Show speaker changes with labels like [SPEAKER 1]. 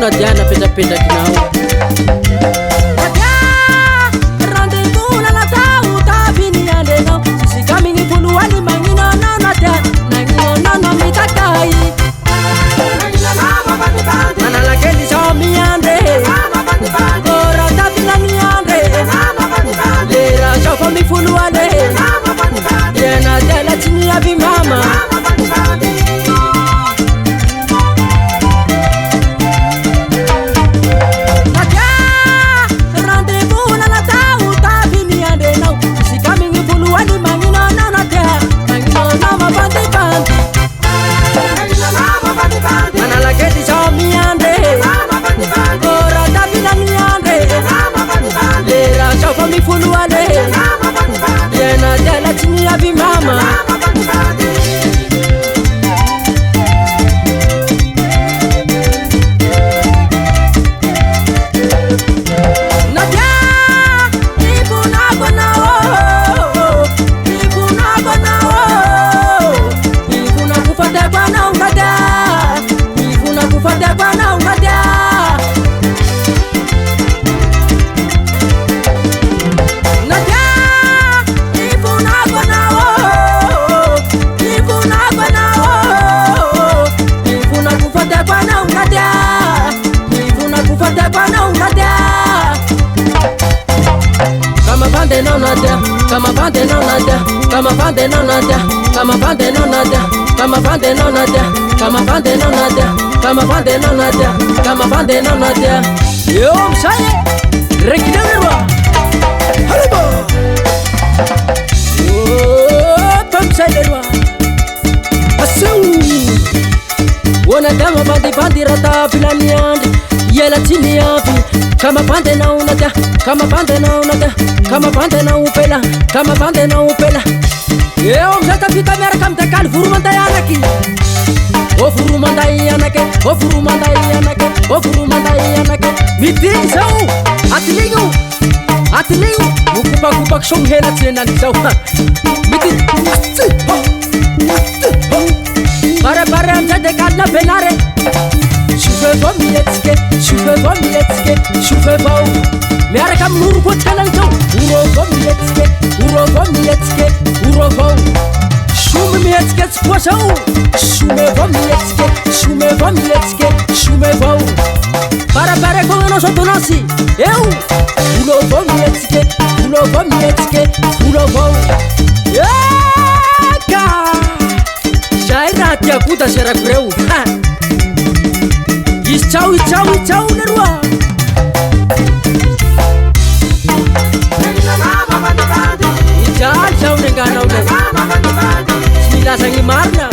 [SPEAKER 1] na diana petrapetrakinao
[SPEAKER 2] rendez-vous na natao tabiny andrenao sisika migny volohany magninanao na dia nagninanao mitakai manalakely sao miandre ora tapinaniandre lera sao fa mivolohane diana diala tsy miavy mama Kama pande no nadia, kama pande no nadia, kama pande no nadia, kama pande no nadia, kama pande no nadia, kama pande no nadia, kama pande no nadia. Yo msaye, rekidewa. Haribo. Oh, pamsayewa. Asu. Wona dama bandi rata filaniandi, yela chini yapi. Kama pande na unadia, kama pande na unadia, kama pande na upela, kama pande na upela. Yo mzata fita mera kam tekal furumanda yanaki. O furumanda yanake, o furumanda yanake, o furumanda yanake. Miting sao, atilingu, kupak song hela tsenan sao. Miting, bare mzata kadna penare. Shufeva mietske, shufeva miaraka mnurko tkalanto urova mietske shume mietske tsposau shumeva mietske bare kono sotonasi eu ulova mietske eka shairati akuta sharakureu Ichau lerua Ichau nengana udah Sila sangi marna